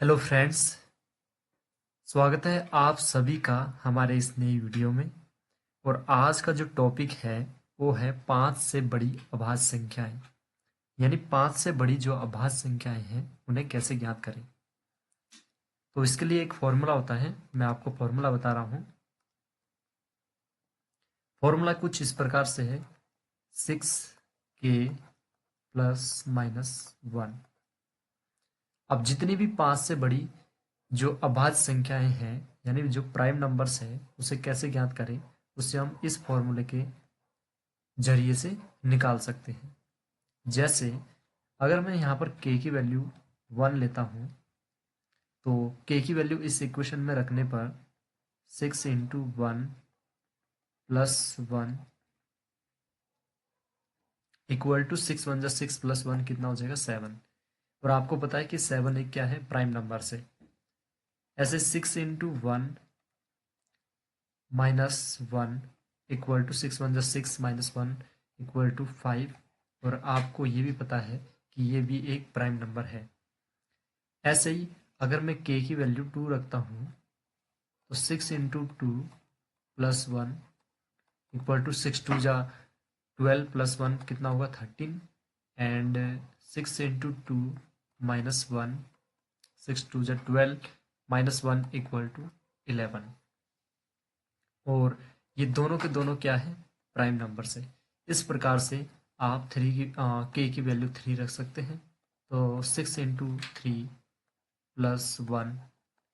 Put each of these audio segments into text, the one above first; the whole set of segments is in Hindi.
हेलो फ्रेंड्स, स्वागत है आप सभी का हमारे इस नई वीडियो में। और आज का जो टॉपिक है वो है पांच से बड़ी अभाज्य संख्याएं। यानी पांच से बड़ी जो अभाज्य संख्याएं हैं उन्हें कैसे ज्ञात करें। तो इसके लिए एक फॉर्मूला होता है, मैं आपको फॉर्मूला बता रहा हूँ। फॉर्मूला कुछ इस प्रकार से है, 6k प्लस माइनस 1। अब जितनी भी पांच से बड़ी जो अभाज्य संख्याएं हैं यानी जो प्राइम नंबर्स हैं उसे कैसे ज्ञात करें, उसे हम इस फॉर्मूले के जरिए से निकाल सकते हैं। जैसे अगर मैं यहाँ पर k की वैल्यू 1 लेता हूँ तो k की वैल्यू इस इक्वेशन में रखने पर 6 into 1 plus 1 equal to 6 plus 1 कितना हो जाएगा 7। और आपको पता है कि 7 एक क्या है, प्राइम नंबर से। ऐसे 6 into 1 minus 1 equal to 6 minus 1 equal to 5। और आपको ये भी पता है कि ये भी एक प्राइम नंबर है। ऐसे ही अगर मैं k की वैल्यू 2 रखता हूँ तो 6 इंटू 2 प्लस 1 इक्वल टू 6 2 जा 12 प्लस 1 कितना होगा 13। एंड 6 इंटू 2 माइनस 1 6 2 जा 12 माइनस 1 इक्वल टू 11। और ये दोनों के दोनों क्या है, प्राइम नंबर से। इस प्रकार से आप के की वैल्यू 3 रख सकते हैं। तो 6 इंटू 3 प्लस 1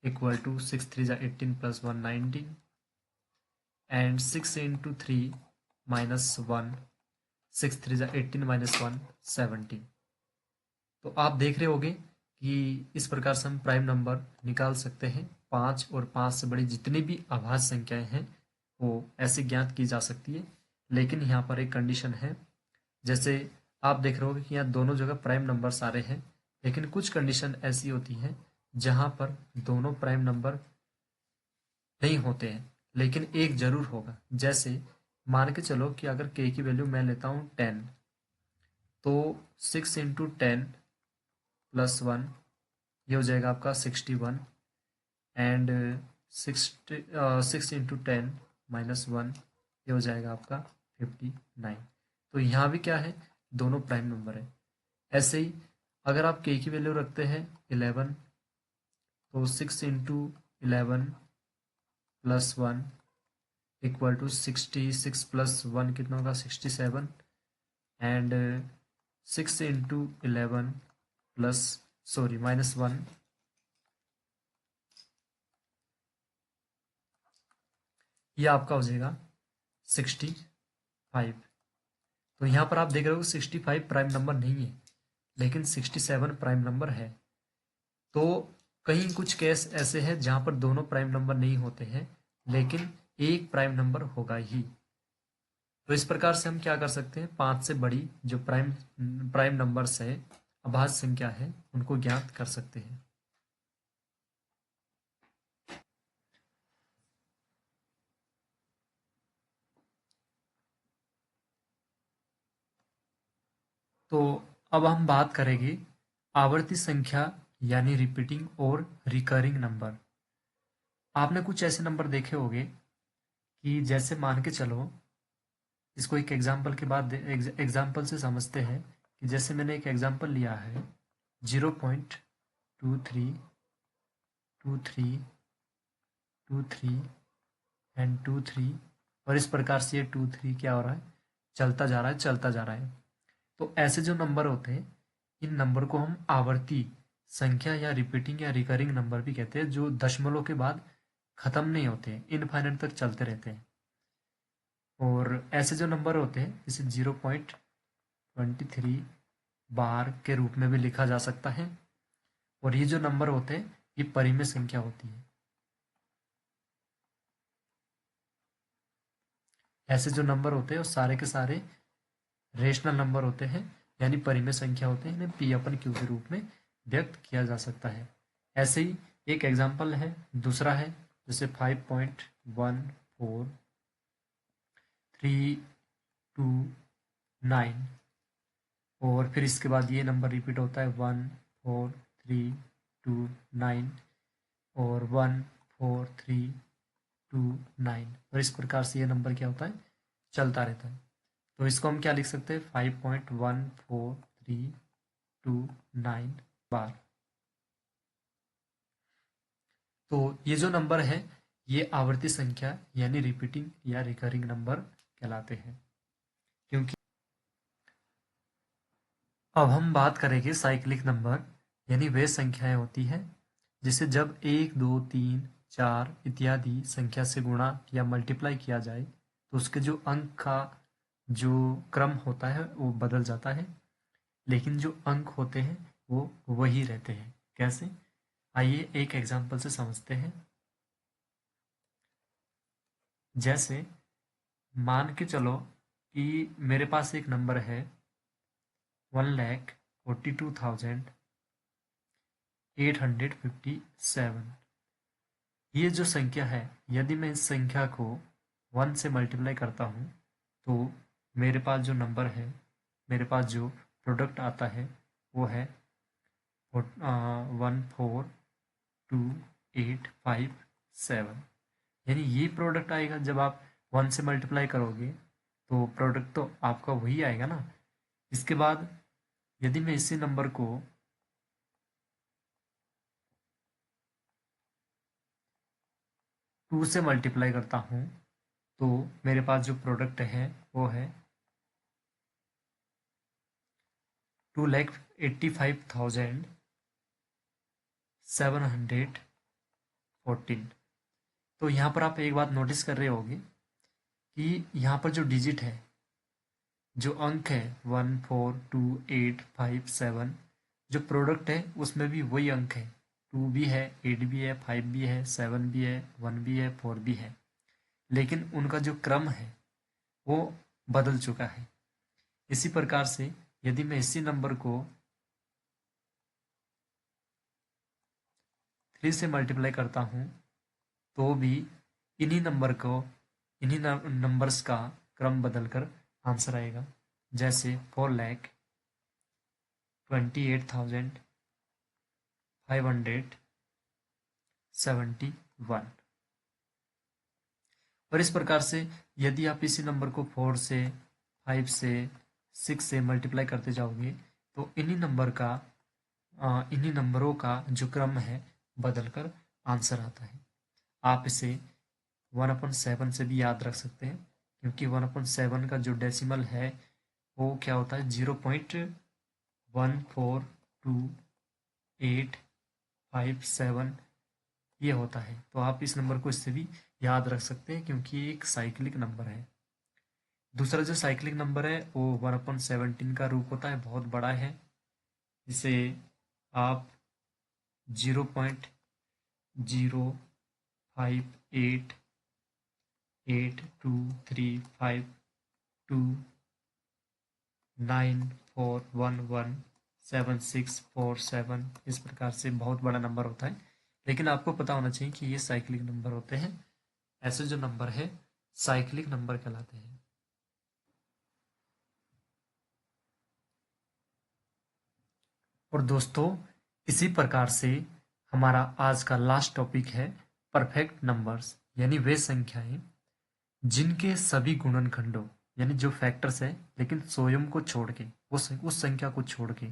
इक्वल टू 6 3 जा 18 प्लस 1 19। एंड 6 इंटू 3 माइनस 1 6 3 जा 18 माइनस 1 17। तो आप देख रहे होंगे कि इस प्रकार से हम प्राइम नंबर निकाल सकते हैं। पाँच और पाँच से बड़ी जितनी भी अभाज्य संख्याएं हैं वो ऐसे ज्ञात की जा सकती है। लेकिन यहाँ पर एक कंडीशन है, जैसे आप देख रहे होगे कि यहाँ दोनों जगह प्राइम नंबर सारे हैं। लेकिन कुछ कंडीशन ऐसी होती हैं जहाँ पर दोनों प्राइम नंबर नहीं होते हैं लेकिन एक जरूर होगा। जैसे मान के चलो कि अगर k की वैल्यू मैं लेता हूँ 10, तो 6 इंटू 10 प्लस 1 ये हो जाएगा आपका 61। एंड 6 इंटू 10 माइनस 1 ये हो जाएगा आपका 59। तो यहाँ भी क्या है, दोनों प्राइम नंबर है। ऐसे ही अगर आप k की वैल्यू रखते हैं 11, तो 6 into 11 plus 1 equal to 66 plus 1 कितना होगा 67। एंड 6 इंटू 11 प्लस माइनस 1 ये आपका हो जाएगा 65। तो यहाँ पर आप देख रहे हो 65 प्राइम नंबर नहीं है लेकिन 67 प्राइम नंबर है। तो कहीं कुछ केस ऐसे हैं जहाँ पर दोनों प्राइम नंबर नहीं होते हैं लेकिन एक प्राइम नंबर होगा ही। तो इस प्रकार से हम क्या कर सकते हैं, पांच से बड़ी जो प्राइम प्राइम नंबर्स है, अभाज्य संख्या है, उनको ज्ञात कर सकते हैं। तो अब हम बात करेंगे आवर्ती संख्या यानी रिपीटिंग और रिकरिंग नंबर। आपने कुछ ऐसे नंबर देखे होंगे कि जैसे मान के चलो, इसको एक एग्जाम्पल के बाद एग्जाम्पल से समझते हैं। कि जैसे मैंने एक एग्जाम्पल लिया है 0.232323 एंड 23। और इस प्रकार से ये 23 क्या हो रहा है, चलता जा रहा है चलता जा रहा है। तो ऐसे जो नंबर होते हैं इन नंबर को हम आवर्ती संख्या या रिपीटिंग या रिकरिंग नंबर भी कहते हैं, जो दशमलव के बाद खत्म नहीं होते हैं, इनफाइनाइट तक चलते रहते हैं। और ऐसे जो नंबर होते हैं इसे 0.23 बार के रूप में भी लिखा जा सकता है। और ये जो नंबर होते हैं ये परिमेय संख्या होती है। ऐसे जो नंबर होते हैं वो सारे के सारे रेशनल नंबर होते हैं यानी परिमेय संख्या होते हैं। इन्हें पी अपन क्यू के रूप में व्यक्त किया जा सकता है। ऐसे ही एक एग्जाम्पल है, दूसरा है जैसे 5.1429। और फिर इसके बाद ये नंबर रिपीट होता है 1432 2 9 और 1 4 3 2 9 और इस प्रकार से ये नंबर क्या होता है, चलता रहता है। तो इसको हम क्या लिख सकते हैं, 5.14329 बार। तो ये जो नंबर है ये आवर्ती संख्या यानी रिपीटिंग या रिकरिंग नंबर कहलाते हैं। क्योंकि अब हम बात करेंगे साइक्लिक नंबर, यानी वे संख्याएं होती हैं जिसे जब 1 2 3 4 इत्यादि संख्या से गुणा या मल्टीप्लाई किया जाए तो उसके जो अंक का जो क्रम होता है वो बदल जाता है, लेकिन जो अंक होते हैं वो वही रहते हैं। कैसे, आइए एक एग्जांपल से समझते हैं। जैसे मान के चलो कि मेरे पास एक नंबर है 1,42,857। ये जो संख्या है, यदि मैं इस संख्या को 1 से मल्टीप्लाई करता हूँ तो मेरे पास जो नंबर है, मेरे पास जो प्रोडक्ट आता है वो है 142,857। यानी ये प्रोडक्ट आएगा। जब आप 1 से मल्टीप्लाई करोगे तो प्रोडक्ट तो आपका वही आएगा ना। इसके बाद यदि मैं इसी नंबर को 2 से मल्टीप्लाई करता हूँ तो मेरे पास जो प्रोडक्ट है वो है 2,85,714। तो यहाँ पर आप एक बात नोटिस कर रहे होंगे कि यहाँ पर जो डिजिट है, जो अंक है 142,857, जो प्रोडक्ट है उसमें भी वही अंक है। 2 भी है, 8 भी है, 5 भी है, 7 भी है, 1 भी है, 4 भी है, लेकिन उनका जो क्रम है वो बदल चुका है। इसी प्रकार से यदि मैं इसी नंबर को 3 से मल्टीप्लाई करता हूँ तो भी इन्हीं नंबर को, इन्हीं नंबर्स का क्रम बदलकर आंसर आएगा। जैसे 4,28,571। और इस प्रकार से यदि आप इसी नंबर को 4 से, 5 से, 6 से मल्टीप्लाई करते जाओगे तो इन्हीं नंबरों का जो क्रम है बदलकर आंसर आता है। आप इसे 1/7 से भी याद रख सकते हैं, क्योंकि 1/7 का जो डेसिमल है वो क्या होता है, 0.142,857 ये होता है। तो आप इस नंबर को इससे भी याद रख सकते हैं क्योंकि ये एक साइक्लिक नंबर है। दूसरा जो साइक्लिक नंबर है वो 1/17 का रूप होता है, बहुत बड़ा है। इसे आप 0.0888235294117647 इस प्रकार से बहुत बड़ा नंबर होता है। लेकिन आपको पता होना चाहिए कि ये साइक्लिक नंबर होते हैं। ऐसे जो नंबर है साइक्लिक नंबर कहलाते हैं। और दोस्तों, इसी प्रकार से हमारा आज का लास्ट टॉपिक है परफेक्ट नंबर्स, यानी वे संख्याएं जिनके सभी गुणनखंडों, यानी जो फैक्टर्स है लेकिन स्वयं को छोड़ के, उस संख्या को छोड़ के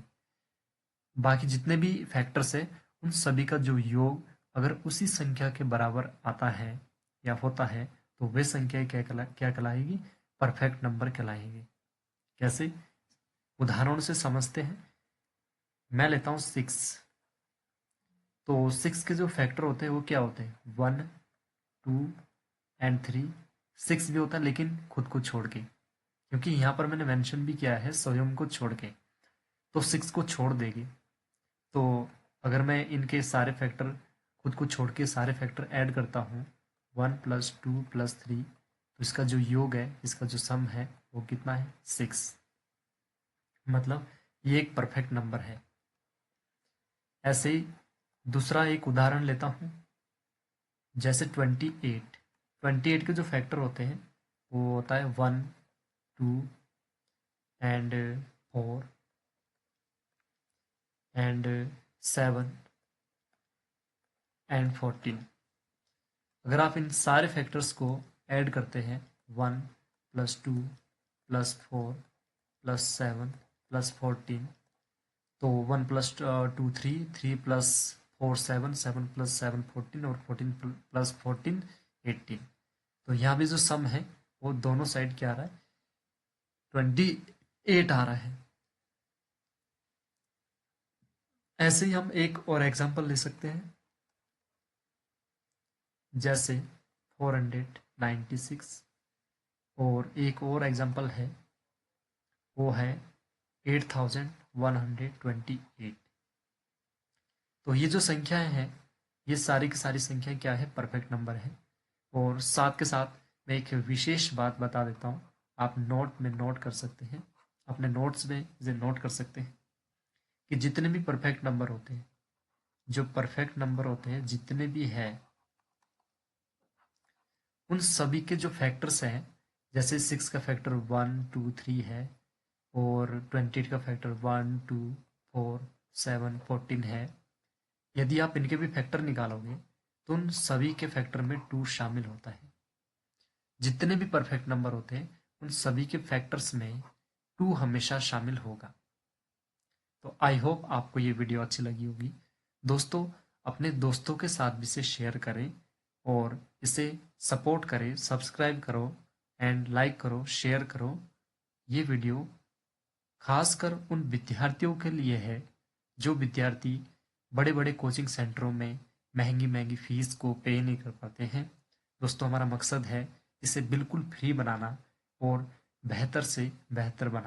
बाकी जितने भी फैक्टर्स है उन सभी का जो योग अगर उसी संख्या के बराबर आता है या होता है तो वे संख्या क्या कहलाएगी, परफेक्ट नंबर कहलाएगी। कैसे, उदाहरण से समझते हैं। मैं लेता हूँ 6। तो 6 के जो फैक्टर होते हैं वो क्या होते हैं, 1 2 एंड 3। 6 भी होता है लेकिन खुद को छोड़ के, क्योंकि यहाँ पर मैंने मेंशन भी किया है स्वयं को छोड़ के, तो 6 को छोड़ देगी। तो अगर मैं इनके सारे फैक्टर, खुद को छोड़ के सारे फैक्टर ऐड करता हूँ 1 + 2 + 3, तो इसका जो योग है, इसका जो सम है वो कितना है, 6। मतलब ये एक परफेक्ट नंबर है। ऐसे ही दूसरा एक उदाहरण लेता हूँ। जैसे 28। 28 के जो फैक्टर होते हैं वो होता है 1 2 एंड 4 एंड 7 एंड 14। अगर आप इन सारे फैक्टर्स को ऐड करते हैं 1 + 2 + 4 + 7 + 14, तो 1 + 2 3, 3 + 4 7, 7 + 7 14 और 14 + 14 18। तो यहाँ भी जो सम है वो दोनों साइड क्या आ रहा है, 28 आ रहा है। ऐसे ही हम एक और एग्जांपल ले सकते हैं, जैसे 496। और एक और एग्जांपल है, वो है 8128। तो ये जो संख्याएं हैं, ये सारी की सारी संख्या क्या है, परफेक्ट नंबर है। और साथ के साथ मैं एक विशेष बात बता देता हूँ, आप नोट में नोट कर सकते हैं, अपने नोट्स में इसे नोट कर सकते हैं कि जितने भी परफेक्ट नंबर होते हैं, जो परफेक्ट नंबर होते हैं जितने भी हैं, उन सभी के जो फैक्टर्स हैं, जैसे 6 का फैक्टर 1 2 3 है, और 28 का फैक्टर 1 2 4 7 14 है। यदि आप इनके भी फैक्टर निकालोगे तो उन सभी के फैक्टर में 2 शामिल होता है। जितने भी परफेक्ट नंबर होते हैं उन सभी के फैक्टर्स में 2 हमेशा शामिल होगा। तो आई होप आपको ये वीडियो अच्छी लगी होगी। दोस्तों, अपने दोस्तों के साथ भी इसे शेयर करें और इसे सपोर्ट करें, सब्सक्राइब करो एंड लाइक करो, शेयर करो। ये वीडियो खासकर उन विद्यार्थियों के लिए है जो विद्यार्थी बड़े बड़े कोचिंग सेंटरों में महंगी महंगी फीस को पे नहीं कर पाते हैं। दोस्तों, हमारा मकसद है इसे बिल्कुल फ्री बनाना और बेहतर से बेहतर बनाना।